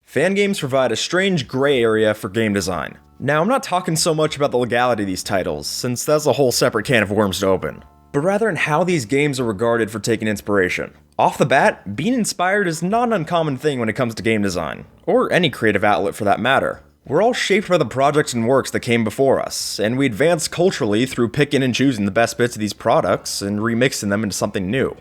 Fan games provide a strange gray area for game design. Now, I'm not talking so much about the legality of these titles, since that's a whole separate can of worms to open, but rather in how these games are regarded for taking inspiration. Off the bat, being inspired is not an uncommon thing when it comes to game design, or any creative outlet for that matter. We're all shaped by the projects and works that came before us, and we advance culturally through picking and choosing the best bits of these products and remixing them into something new.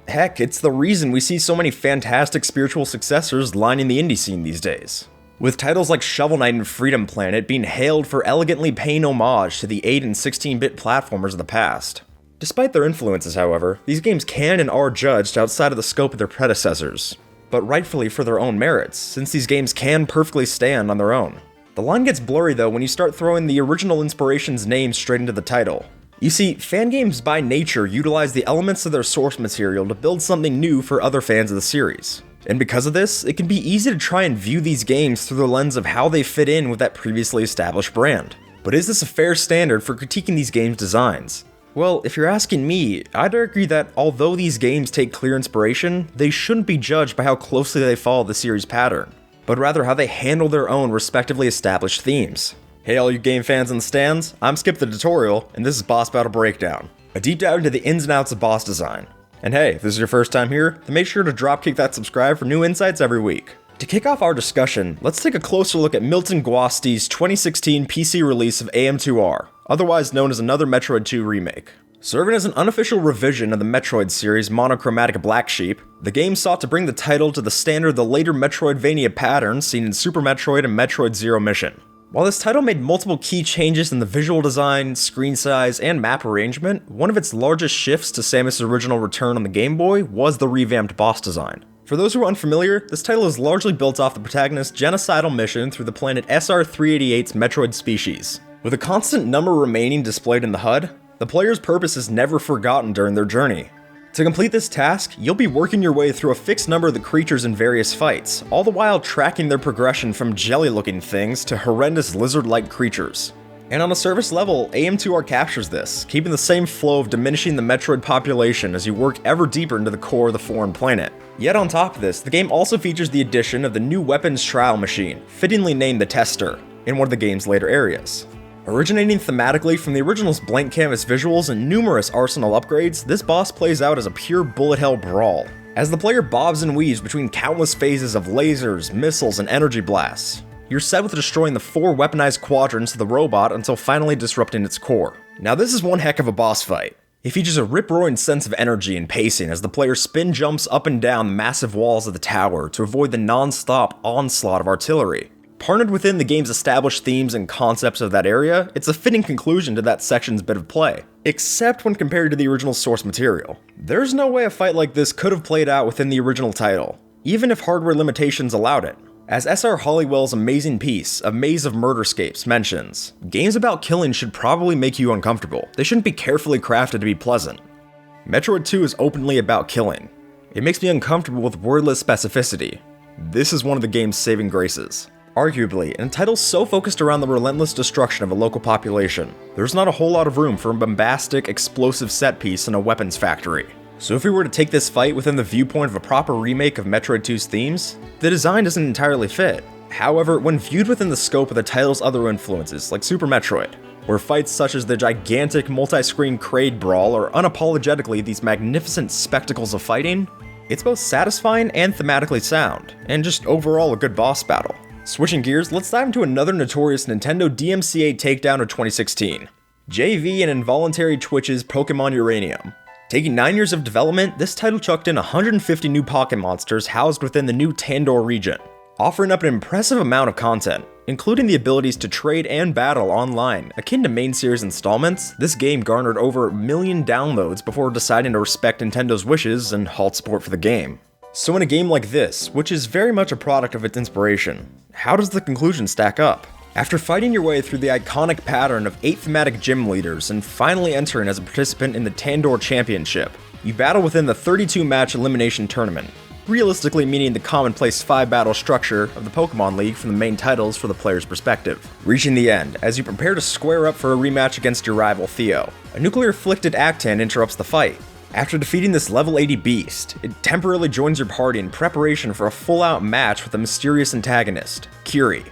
Heck, it's the reason we see so many fantastic spiritual successors lining the indie scene these days, with titles like Shovel Knight and Freedom Planet being hailed for elegantly paying homage to the 8 and 16-bit platformers of the past. Despite their influences, however, these games can and are judged outside of the scope of their predecessors, but rightfully for their own merits, since these games can perfectly stand on their own. The line gets blurry though when you start throwing the original inspiration's name straight into the title. You see, fan games by nature utilize the elements of their source material to build something new for other fans of the series. And because of this, it can be easy to try and view these games through the lens of how they fit in with that previously established brand. But is this a fair standard for critiquing these games' designs? Well, if you're asking me, I'd argue that although these games take clear inspiration, they shouldn't be judged by how closely they follow the series pattern, but rather how they handle their own respectively established themes. Hey all you game fans in the stands, I'm Skip the Tutorial, and this is Boss Battle Breakdown, a deep dive into the ins and outs of boss design. And hey, if this is your first time here, then make sure to dropkick that subscribe for new insights every week. To kick off our discussion, let's take a closer look at Milton Guasti's 2016 PC release of AM2R, otherwise known as another Metroid 2 remake. Serving as an unofficial revision of the Metroid series' monochromatic Black Sheep, the game sought to bring the title to the standard of the later Metroidvania pattern seen in Super Metroid and Metroid Zero Mission. While this title made multiple key changes in the visual design, screen size, and map arrangement, one of its largest shifts to Samus' original return on the Game Boy was the revamped boss design. For those who are unfamiliar, this title is largely built off the protagonist's genocidal mission through the planet SR-388's Metroid species. With a constant number remaining displayed in the HUD, the player's purpose is never forgotten during their journey. To complete this task, you'll be working your way through a fixed number of the creatures in various fights, all the while tracking their progression from jelly-looking things to horrendous lizard-like creatures. And on a surface level, AM2R captures this, keeping the same flow of diminishing the Metroid population as you work ever deeper into the core of the foreign planet. Yet on top of this, the game also features the addition of the new weapons trial machine, fittingly named the Tester, in one of the game's later areas. Originating thematically from the original's blank canvas visuals and numerous arsenal upgrades, this boss plays out as a pure bullet hell brawl, as the player bobs and weaves between countless phases of lasers, missiles, and energy blasts. You're set with destroying the 4 weaponized quadrants of the robot until finally disrupting its core. Now this is one heck of a boss fight. It features a rip-roaring sense of energy and pacing as the player spin jumps up and down the massive walls of the tower to avoid the non-stop onslaught of artillery. Partnered within the game's established themes and concepts of that area, it's a fitting conclusion to that section's bit of play, except when compared to the original source material. There's no way a fight like this could have played out within the original title, even if hardware limitations allowed it. As S.R. Hollywell's amazing piece, A Maze of Murderscapes, mentions, games about killing should probably make you uncomfortable. They shouldn't be carefully crafted to be pleasant. Metroid 2 is openly about killing. It makes me uncomfortable with wordless specificity. This is one of the game's saving graces. Arguably, in a title so focused around the relentless destruction of a local population, there's not a whole lot of room for a bombastic, explosive set piece in a weapons factory. So if we were to take this fight within the viewpoint of a proper remake of Metroid 2's themes, the design doesn't entirely fit. However, when viewed within the scope of the title's other influences, like Super Metroid, where fights such as the gigantic multi-screen Kraid Brawl are unapologetically these magnificent spectacles of fighting, it's both satisfying and thematically sound, and just overall a good boss battle. Switching gears, let's dive into another notorious Nintendo DMCA takedown of 2016, JV and Involuntary Twitch's Pokémon Uranium. Taking 9 years of development, this title chucked in 150 new Poké monsters housed within the new Tandor region, offering up an impressive amount of content. Including the abilities to trade and battle online. Akin to main series installments, this game garnered over 1 million downloads before deciding to respect Nintendo's wishes and halt support for the game. So in a game like this, which is very much a product of its inspiration, how does the conclusion stack up? After fighting your way through the iconic pattern of 8 thematic gym leaders and finally entering as a participant in the Tandor Championship, you battle within the 32-match elimination tournament, realistically meaning the commonplace 5-battle structure of the Pokemon League from the main titles for the player's perspective. Reaching the end, as you prepare to square up for a rematch against your rival Theo, a nuclear-afflicted Actan interrupts the fight. After defeating this level 80 beast, it temporarily joins your party in preparation for a full-out match with a mysterious antagonist, Curie,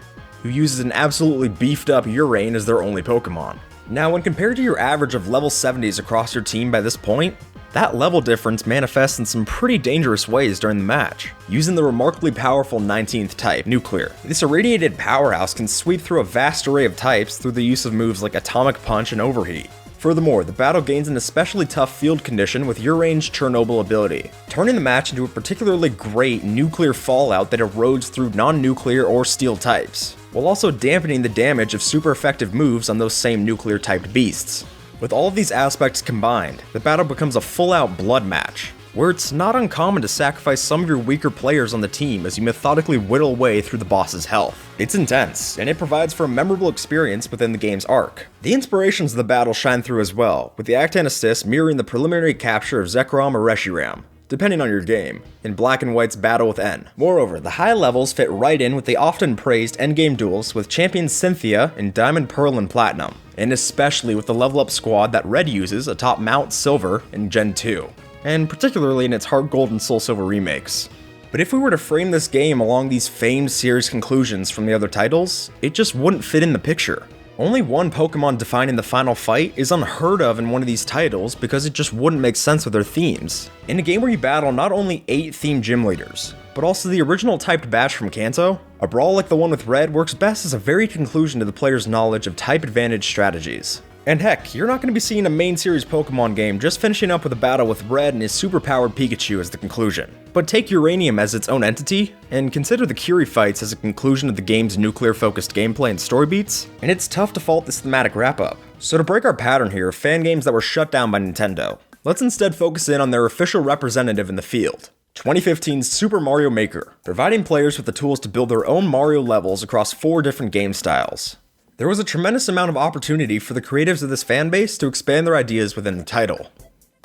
who uses an absolutely beefed up Urain as their only Pokemon. Now, when compared to your average of level 70s across your team by this point, that level difference manifests in some pretty dangerous ways during the match. Using the remarkably powerful 19th type, Nuclear, this irradiated powerhouse can sweep through a vast array of types through the use of moves like Atomic Punch and Overheat. Furthermore, the battle gains an especially tough field condition with Urain's Chernobyl ability, turning the match into a particularly great nuclear fallout that erodes through non-nuclear or steel types, while also dampening the damage of super effective moves on those same nuclear-typed beasts. With all of these aspects combined, the battle becomes a full-out blood match, where it's not uncommon to sacrifice some of your weaker players on the team as you methodically whittle away through the boss's health. It's intense, and it provides for a memorable experience within the game's arc. The inspirations of the battle shine through as well, with the Act Assist mirroring the preliminary capture of Zekrom or Reshiram, depending on your game, in Black and White's battle with N. Moreover, the high levels fit right in with the often praised endgame duels with champion Cynthia in Diamond, Pearl, and Platinum, and especially with the level up squad that Red uses atop Mount Silver in Gen 2, and particularly in its Heart Gold and Soul Silver remakes. But if we were to frame this game along these famed series conclusions from the other titles, it just wouldn't fit in the picture. Only one Pokemon defining the final fight is unheard of in one of these titles because it just wouldn't make sense with their themes. In a game where you battle not only 8 themed gym leaders, but also the original typed batch from Kanto, a brawl like the one with Red works best as a very conclusion to the player's knowledge of type advantage strategies. And heck, you're not going to be seeing a main series Pokemon game just finishing up with a battle with Red and his superpowered Pikachu as the conclusion. But take Uranium as its own entity, and consider the Curie fights as a conclusion of the game's nuclear-focused gameplay and story beats, and it's tough to fault this thematic wrap-up. So to break our pattern here of fan games that were shut down by Nintendo, let's instead focus in on their official representative in the field, 2015's Super Mario Maker, providing players with the tools to build their own Mario levels across 4 different game styles. There was a tremendous amount of opportunity for the creatives of this fanbase to expand their ideas within the title.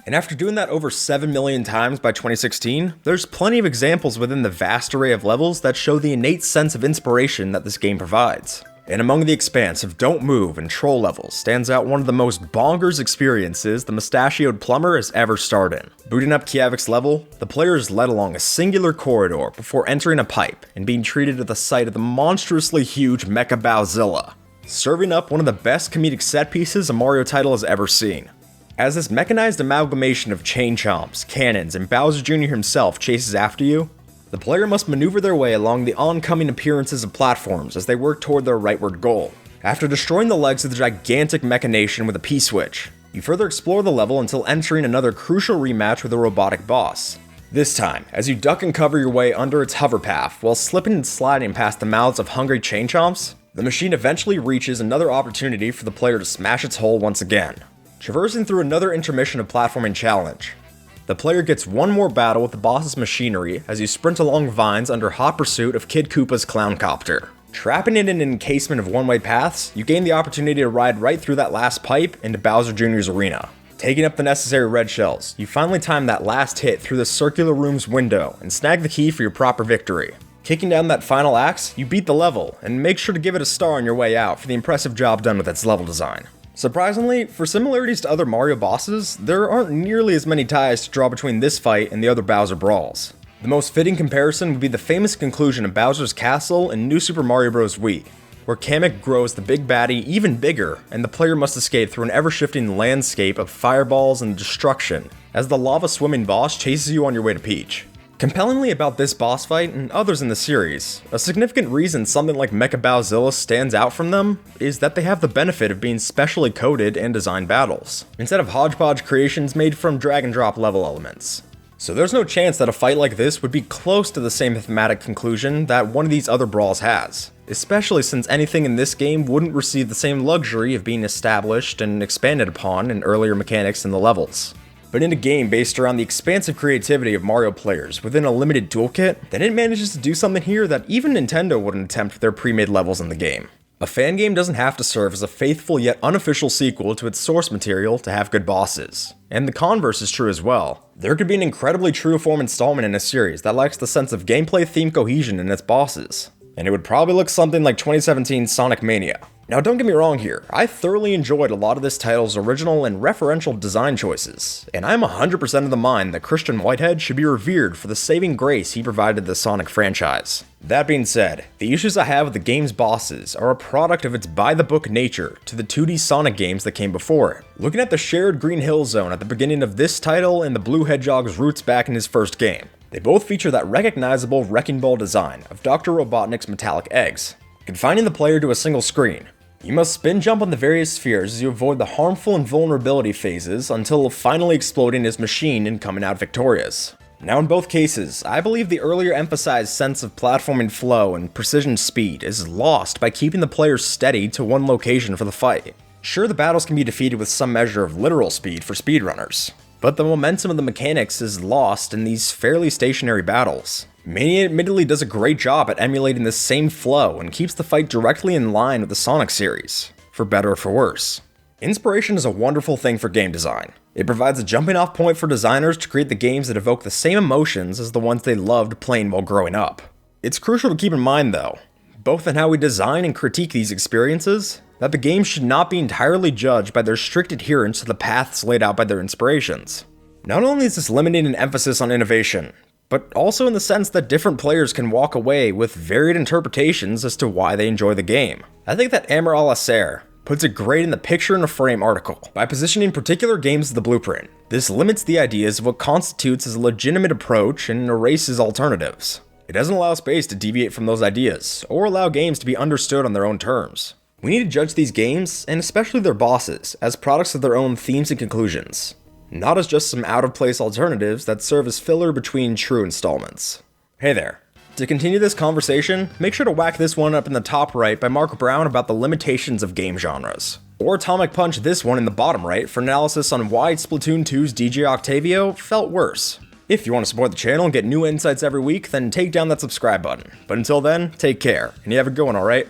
And after doing that over 7 million times by 2016, there's plenty of examples within the vast array of levels that show the innate sense of inspiration that this game provides. And among the expansive Don't Move and Troll levels stands out one of the most bonkers experiences the mustachioed plumber has ever starred in. Booting up Kiavic's level, the player is led along a singular corridor before entering a pipe and being treated to the sight of the monstrously huge Mecha Bowzilla, serving up one of the best comedic set pieces a Mario title has ever seen. As this mechanized amalgamation of chain chomps, cannons, and Bowser Jr. himself chases after you, the player must maneuver their way along the oncoming appearances of platforms as they work toward their rightward goal. After destroying the legs of the gigantic mechanation with a P-switch, you further explore the level until entering another crucial rematch with a robotic boss. This time, as you duck and cover your way under its hover path while slipping and sliding past the mouths of hungry chain chomps, the machine eventually reaches another opportunity for the player to smash its hull once again. Traversing through another intermission of platforming challenge, the player gets one more battle with the boss's machinery as you sprint along vines under hot pursuit of Kid Koopa's clown copter. Trapping it in an encasement of one-way paths, you gain the opportunity to ride right through that last pipe into Bowser Jr.'s arena. Taking up the necessary red shells, you finally time that last hit through the circular room's window and snag the key for your proper victory. Kicking down that final axe, you beat the level, and make sure to give it a star on your way out for the impressive job done with its level design. Surprisingly, for similarities to other Mario bosses, there aren't nearly as many ties to draw between this fight and the other Bowser brawls. The most fitting comparison would be the famous conclusion of Bowser's Castle in New Super Mario Bros. Wii, where Kamek grows the big baddie even bigger, and the player must escape through an ever-shifting landscape of fireballs and destruction, as the lava-swimming boss chases you on your way to Peach. Compellingly about this boss fight and others in the series, a significant reason something like Mecha Bowzilla stands out from them is that they have the benefit of being specially coded and designed battles, instead of hodgepodge creations made from drag and drop level elements. So there's no chance that a fight like this would be close to the same thematic conclusion that one of these other brawls has, especially since anything in this game wouldn't receive the same luxury of being established and expanded upon in earlier mechanics in the levels. But in a game based around the expansive creativity of Mario players within a limited toolkit, then it manages to do something here that even Nintendo wouldn't attempt with their pre-made levels in the game. A fan game doesn't have to serve as a faithful yet unofficial sequel to its source material to have good bosses. And the converse is true as well. There could be an incredibly true-to-form installment in a series that lacks the sense of gameplay theme cohesion in its bosses, and it would probably look something like 2017's Sonic Mania. Now don't get me wrong here, I thoroughly enjoyed a lot of this title's original and referential design choices, and I'm 100% of the mind that Christian Whitehead should be revered for the saving grace he provided the Sonic franchise. That being said, the issues I have with the game's bosses are a product of its by-the-book nature to the 2D Sonic games that came before it. Looking at the shared Green Hill Zone at the beginning of this title and the Blue Hedgehog's roots back in his first game, they both feature that recognizable Wrecking Ball design of Dr. Robotnik's metallic eggs. Confining the player to a single screen, you must spin jump on the various spheres as you avoid the harmful and vulnerability phases until finally exploding his machine and coming out victorious. Now in both cases, I believe the earlier emphasized sense of platforming flow and precision speed is lost by keeping the player steady to one location for the fight. Sure, the battles can be defeated with some measure of literal speed for speedrunners, but the momentum of the mechanics is lost in these fairly stationary battles. Mania admittedly does a great job at emulating this same flow and keeps the fight directly in line with the Sonic series, for better or for worse. Inspiration is a wonderful thing for game design. It provides a jumping off point for designers to create the games that evoke the same emotions as the ones they loved playing while growing up. It's crucial to keep in mind though, both in how we design and critique these experiences, that the games should not be entirely judged by their strict adherence to the paths laid out by their inspirations. Not only is this limiting an emphasis on innovation, but also in the sense that different players can walk away with varied interpretations as to why they enjoy the game. I think that Amr Al-Asser puts it great in the Picture in a Frame article. By positioning particular games as the blueprint, this limits the ideas of what constitutes as a legitimate approach and erases alternatives. It doesn't allow space to deviate from those ideas, or allow games to be understood on their own terms. We need to judge these games, and especially their bosses, as products of their own themes and conclusions, not as just some out-of-place alternatives that serve as filler between true installments. Hey there. To continue this conversation, make sure to whack this one up in the top right by Mark Brown about the limitations of game genres. Or Atomic Punch this one in the bottom right for analysis on why Splatoon 2's DJ Octavio felt worse. If you want to support the channel and get new insights every week, then take down that subscribe button. But until then, take care, and you have a good one, alright?